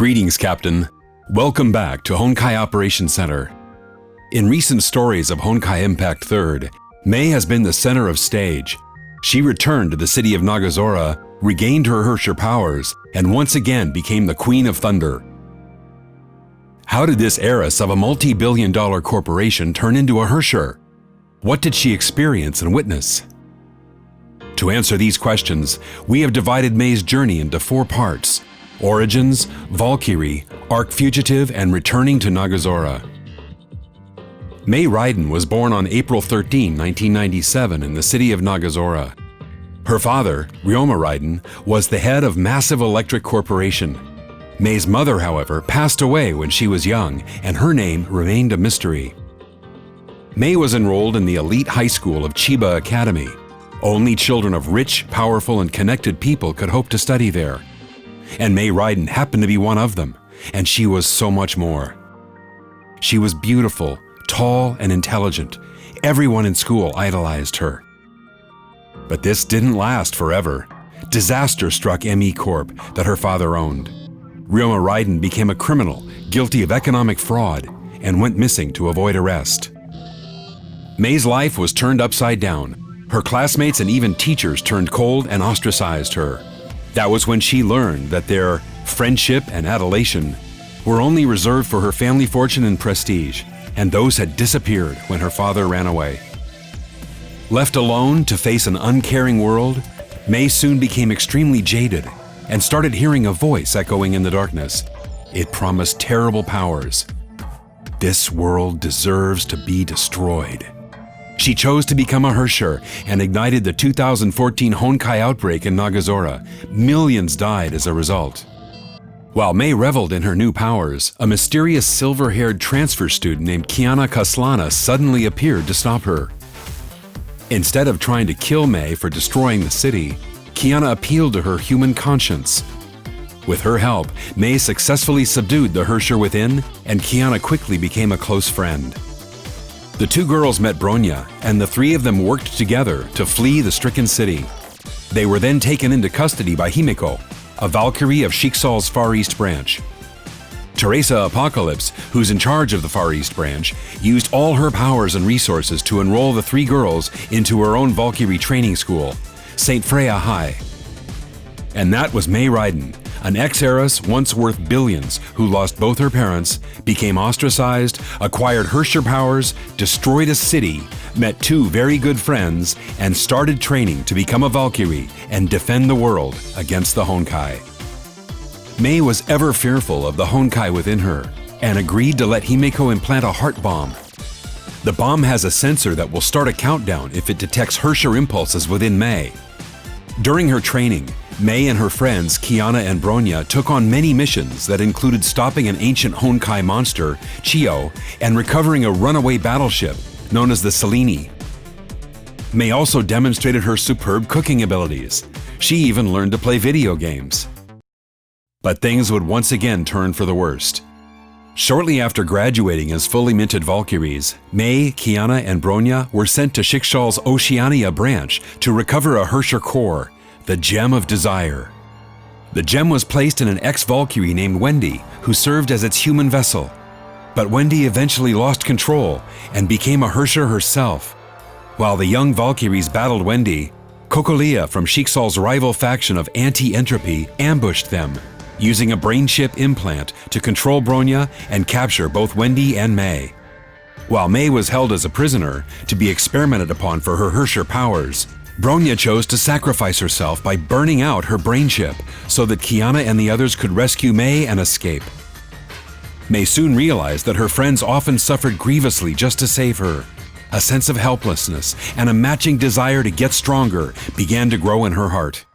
Greetings, Captain. Welcome back to Honkai Operations Center. In recent stories of Honkai Impact 3rd, Mei has been the center of stage. She returned to the city of Nagazora, regained her Herrscher powers, and once again became the Queen of Thunder. How did this heiress of a multi-billion-dollar corporation turn into a Herrscher? What did she experience and witness? To answer these questions, we have divided Mei's journey into 4 parts: Origins, Valkyrie, Arc Fugitive, and Returning to Nagazora. Mei Raiden was born on April 13, 1997 in the city of Nagazora. Her father, Ryoma Raiden, was the head of Massive Electric Corporation. Mei's mother, however, passed away when she was young, and her name remained a mystery. Mei was enrolled in the elite high school of Chiba Academy. Only children of rich, powerful, and connected people could hope to study there. And Mei Raiden happened to be one of them, and she was so much more. She was beautiful, tall, and intelligent. Everyone in school idolized her. But this didn't last forever. Disaster struck ME Corp that her father owned. Ryoma Raiden became a criminal, guilty of economic fraud, and went missing to avoid arrest. Mei's life was turned upside down. Her classmates and even teachers turned cold and ostracized her. That was when she learned that their friendship and adulation were only reserved for her family fortune and prestige, and those had disappeared when her father ran away. Left alone to face an uncaring world, Mei soon became extremely jaded and started hearing a voice echoing in the darkness. It promised terrible powers. This world deserves to be destroyed. She chose to become a Herrscher and ignited the 2014 Honkai outbreak in Nagazora. Millions died as a result. While Mei reveled in her new powers, a mysterious silver-haired transfer student named Kiana Kaslana suddenly appeared to stop her. Instead of trying to kill Mei for destroying the city, Kiana appealed to her human conscience. With her help, Mei successfully subdued the Herrscher within, and Kiana quickly became a close friend. The 2 girls met Bronya, and the 3 of them worked together to flee the stricken city. They were then taken into custody by Himeko, a Valkyrie of Shiksal's Far East branch. Teresa Apocalypse, who's in charge of the Far East branch, used all her powers and resources to enroll the 3 girls into her own Valkyrie training school, St. Freya High. And that was Mei Raiden, an ex-heiress once worth billions who lost both her parents, became ostracized, acquired Herrscher powers, destroyed a city, met 2 very good friends, and started training to become a Valkyrie and defend the world against the Honkai. Mei was ever fearful of the Honkai within her and agreed to let Himeko implant a heart bomb. The bomb has a sensor that will start a countdown if it detects Herrscher impulses within Mei. During her training, Mei and her friends Kiana and Bronya took on many missions that included stopping an ancient Honkai monster, Chio, and recovering a runaway battleship known as the Selene. Mei also demonstrated her superb cooking abilities. She even learned to play video games. But things would once again turn for the worst. Shortly after graduating as fully minted Valkyries, Mei, Kiana, and Bronya were sent to Shiksal's Oceania branch to recover a Herrscher core, the Gem of Desire. The gem was placed in an ex-Valkyrie named Wendy, who served as its human vessel. But Wendy eventually lost control and became a Herrscher herself. While the young Valkyries battled Wendy, Kokolia from Shiksal's rival faction of Anti-Entropy ambushed them, using a brain chip implant to control Bronya and capture both Wendy and Mei. While Mei was held as a prisoner to be experimented upon for her Herrscher powers, Bronya chose to sacrifice herself by burning out her brain chip so that Kiana and the others could rescue Mei and escape. Mei soon realized that her friends often suffered grievously just to save her. A sense of helplessness and a matching desire to get stronger began to grow in her heart.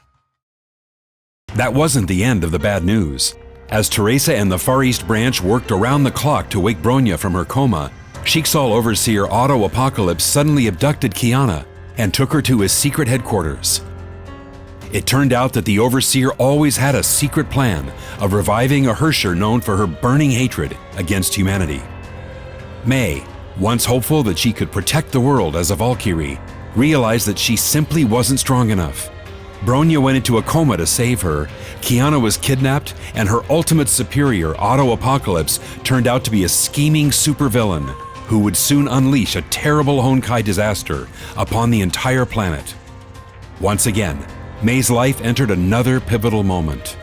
That wasn't the end of the bad news. As Teresa and the Far East branch worked around the clock to wake Bronya from her coma, Shiksal overseer Otto Apocalypse suddenly abducted Kiana and took her to his secret headquarters. It turned out that the overseer always had a secret plan of reviving a Herrscher known for her burning hatred against humanity. Mei, once hopeful that she could protect the world as a Valkyrie, realized that she simply wasn't strong enough. Bronya went into a coma to save her, Kiana was kidnapped, and her ultimate superior, Auto Apocalypse, turned out to be a scheming supervillain who would soon unleash a terrible Honkai disaster upon the entire planet. Once again, Mei's life entered another pivotal moment.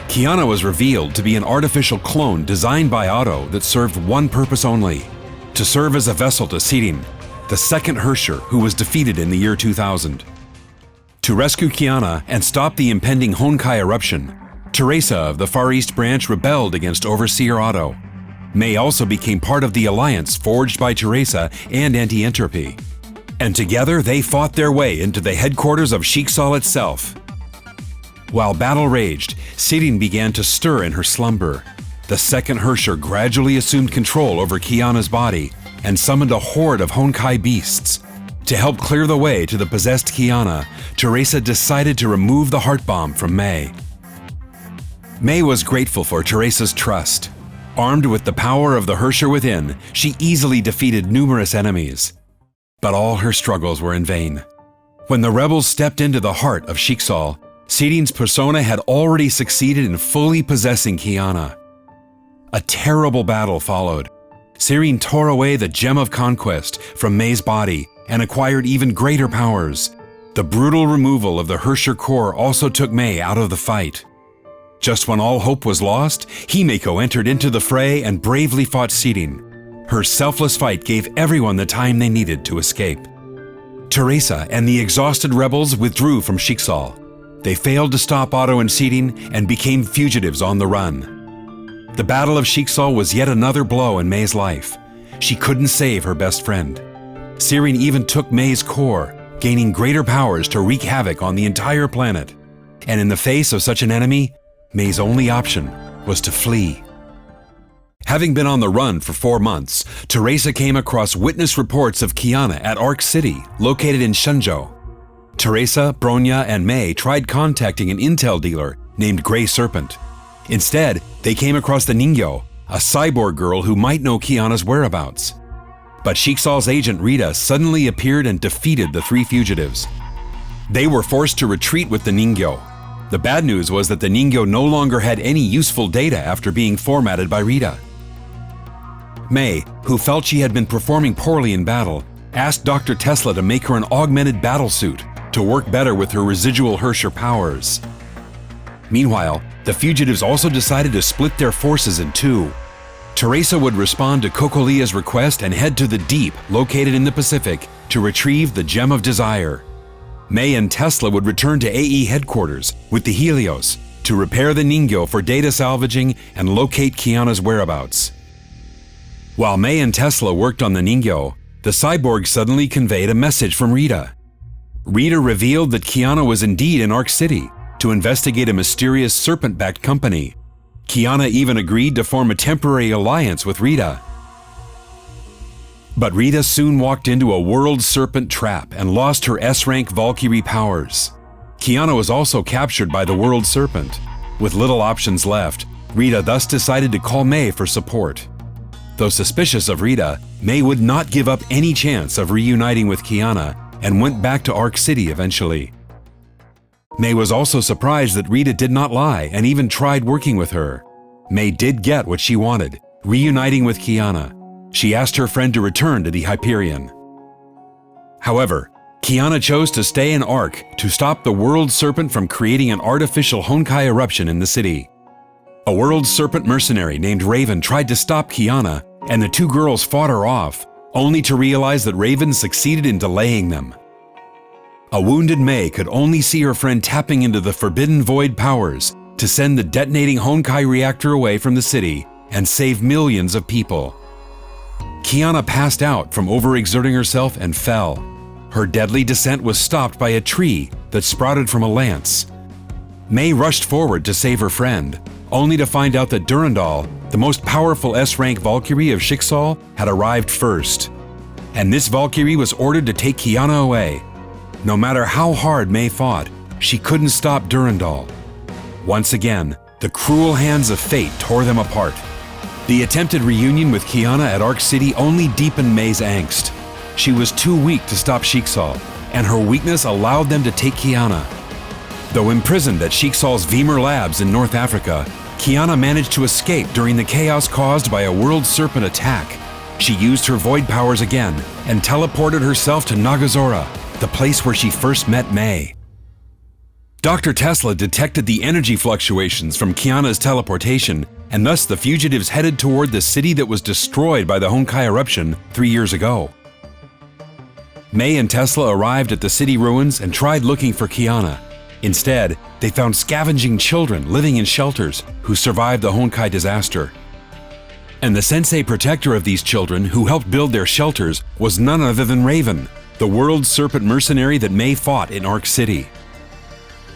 Kiana was revealed to be an artificial clone designed by Auto that served one purpose only: to serve as a vessel to Sirin, the second Herrscher who was defeated in the year 2000. To rescue Kiana and stop the impending Honkai eruption, Teresa of the Far East Branch rebelled against Overseer Auto. Mei also became part of the alliance forged by Teresa and Anti-Entropy. And together they fought their way into the headquarters of Sheiksal itself. While battle raged, Sirin began to stir in her slumber. The second Herrscher gradually assumed control over Kiana's body and summoned a horde of Honkai beasts. To help clear the way to the possessed Kiana, Teresa decided to remove the heart bomb from Mei. Mei was grateful for Teresa's trust. Armed with the power of the Herrscher within, she easily defeated numerous enemies. But all her struggles were in vain. When the rebels stepped into the heart of Sheiksal, Sirin's persona had already succeeded in fully possessing Kiana. A terrible battle followed. Sirin tore away the Gem of Conquest from Mei's body and acquired even greater powers. The brutal removal of the Herrscher core also took Mei out of the fight. Just when all hope was lost, Himeko entered into the fray and bravely fought Sirin. Her selfless fight gave everyone the time they needed to escape. Teresa and the exhausted rebels withdrew from Sheiksal. They failed to stop Auto and Sirin and became fugitives on the run. The Battle of Sheiksal was yet another blow in Mei's life. She couldn't save her best friend. Sirin even took Mei's core, gaining greater powers to wreak havoc on the entire planet. And in the face of such an enemy, Mei's only option was to flee. Having been on the run for 4 months, Teresa came across witness reports of Kiana at Arc City, located in Shenzhou. Teresa, Bronya, and Mei tried contacting an intel dealer named Grey Serpent. Instead, they came across the Ningyo, a cyborg girl who might know Kiana's whereabouts. But Sheiksal's agent Rita suddenly appeared and defeated the 3 fugitives. They were forced to retreat with the Ningyo. The bad news was that the Ningyo no longer had any useful data after being formatted by Rita. Mei, who felt she had been performing poorly in battle, asked Dr. Tesla to make her an augmented battlesuit to work better with her residual Herrscher powers. Meanwhile, the fugitives also decided to split their forces in 2. Teresa would respond to Kokolia's request and head to the Deep, located in the Pacific, to retrieve the Gem of Desire. Mei and Tesla would return to AE headquarters with the Helios to repair the Ningyo for data salvaging and locate Kiana's whereabouts. While Mei and Tesla worked on the Ningyo, the cyborg suddenly conveyed a message from Rita. Rita revealed that Kiana was indeed in Arc City to investigate a mysterious serpent-backed company. Kiana even agreed to form a temporary alliance with Rita. But Rita soon walked into a world serpent trap and lost her S-rank Valkyrie powers. Kiana was also captured by the world serpent. With little options left, Rita thus decided to call Mei for support. Though suspicious of Rita, Mei would not give up any chance of reuniting with Kiana and went back to Arc City eventually. Mei was also surprised that Rita did not lie and even tried working with her. Mei did get what she wanted, reuniting with Kiana. She asked her friend to return to the Hyperion. However, Kiana chose to stay in Arc to stop the World Serpent from creating an artificial Honkai eruption in the city. A World Serpent mercenary named Raven tried to stop Kiana, and the 2 girls fought her off, only to realize that Raven succeeded in delaying them. A wounded Mei could only see her friend tapping into the Forbidden Void powers to send the detonating Honkai reactor away from the city and save millions of people. Kiana passed out from overexerting herself and fell. Her deadly descent was stopped by a tree that sprouted from a lance. Mei rushed forward to save her friend, only to find out that Durandal, the most powerful S-rank Valkyrie of Sheiksal, had arrived first. And this Valkyrie was ordered to take Kiana away. No matter how hard Mei fought, she couldn't stop Durandal. Once again, the cruel hands of fate tore them apart. The attempted reunion with Kiana at Arc City only deepened Mei's angst. She was too weak to stop Sheiksal, and her weakness allowed them to take Kiana. Though imprisoned at Sheiksal's Vemur Labs in North Africa, Kiana managed to escape during the chaos caused by a world serpent attack. She used her void powers again and teleported herself to Nagazora, the place where she first met May. Dr. Tesla detected the energy fluctuations from Kiana's teleportation, and thus the fugitives headed toward the city that was destroyed by the Honkai eruption 3 years ago. May and Tesla arrived at the city ruins and tried looking for Kiana. Instead, they found scavenging children living in shelters who survived the Honkai disaster. And the sensei protector of these children who helped build their shelters was none other than Raven, the world serpent mercenary that May fought in Arc City.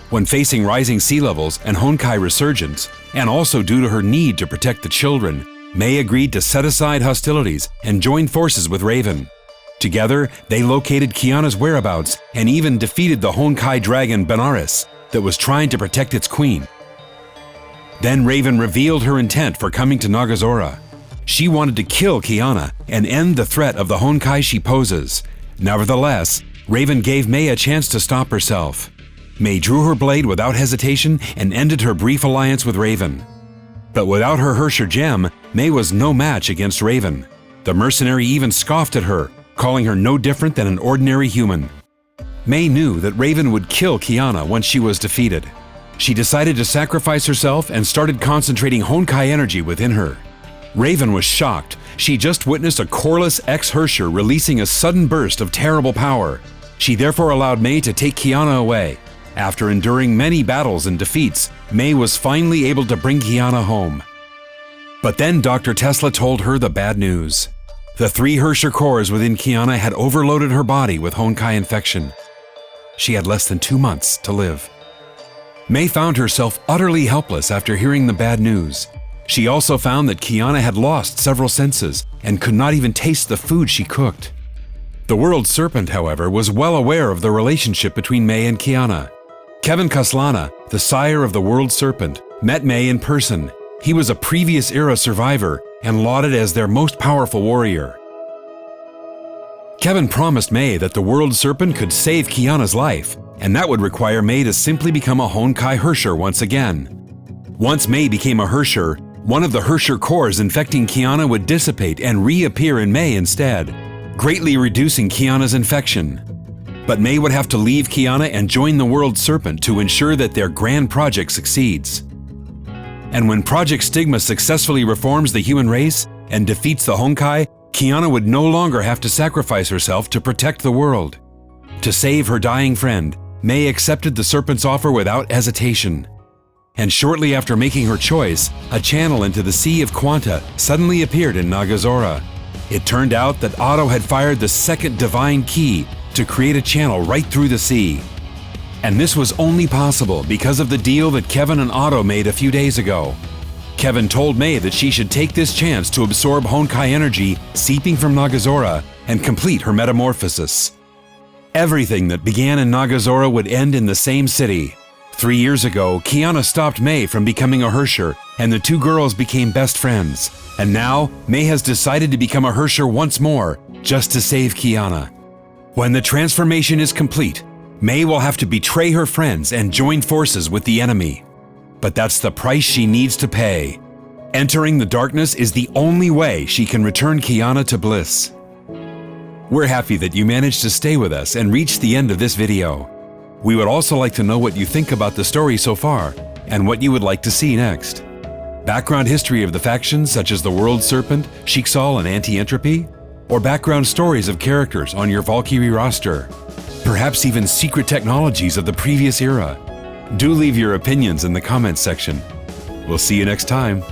When facing rising sea levels and Honkai resurgence, and also due to her need to protect the children, May agreed to set aside hostilities and join forces with Raven. Together, they located Kiana's whereabouts and even defeated the Honkai dragon Benares that was trying to protect its queen. Then Raven revealed her intent for coming to Nagazora. She wanted to kill Kiana and end the threat of the Honkai she poses. Nevertheless, Raven gave May a chance to stop herself. May drew her blade without hesitation and ended her brief alliance with Raven. But without her Herrscher gem, May was no match against Raven. The mercenary even scoffed at her, calling her no different than an ordinary human. May knew that Raven would kill Kiana once she was defeated. She decided to sacrifice herself and started concentrating Honkai energy within her. Raven was shocked. She just witnessed a coreless ex-Herrscher releasing a sudden burst of terrible power. She therefore allowed May to take Kiana away. After enduring many battles and defeats, May was finally able to bring Kiana home. But then Dr. Tesla told her the bad news. The 3 Herrscher cores within Kiana had overloaded her body with Honkai infection. She had less than 2 months to live. May found herself utterly helpless after hearing the bad news. She also found that Kiana had lost several senses and could not even taste the food she cooked. The World Serpent, however, was well aware of the relationship between May and Kiana. Kevin Kaslana, the sire of the World Serpent, met May in person. He was a previous era survivor and lauded as their most powerful warrior. Kevin promised May that the World Serpent could save Kiana's life, and that would require May to simply become a Honkai Herrscher once again. Once May became a Herrscher, one of the Herrscher cores infecting Kiana would dissipate and reappear in May instead, greatly reducing Kiana's infection. But May would have to leave Kiana and join the World Serpent to ensure that their grand project succeeds. And when Project Stigma successfully reforms the human race and defeats the Honkai, Kiana would no longer have to sacrifice herself to protect the world. To save her dying friend, May accepted the Serpent's offer without hesitation. And shortly after making her choice, a channel into the Sea of Quanta suddenly appeared in Nagazora. It turned out that Otto had fired the second divine key to create a channel right through the sea. And this was only possible because of the deal that Kevin and Otto made a few days ago. Kevin told May that she should take this chance to absorb Honkai energy seeping from Nagazora and complete her metamorphosis. Everything that began in Nagazora would end in the same city. 3 years ago, Kiana stopped May from becoming a Herrscher, and the 2 girls became best friends. And now, May has decided to become a Herrscher once more, just to save Kiana. When the transformation is complete, May will have to betray her friends and join forces with the enemy. But that's the price she needs to pay. Entering the darkness is the only way she can return Kiana to bliss. We're happy that you managed to stay with us and reach the end of this video. We would also like to know what you think about the story so far, and what you would like to see next. Background history of the factions such as the World Serpent, Sheikshal, and Anti-Entropy? Or background stories of characters on your Valkyrie roster? Perhaps even secret technologies of the previous era? Do leave your opinions in the comments section. We'll see you next time.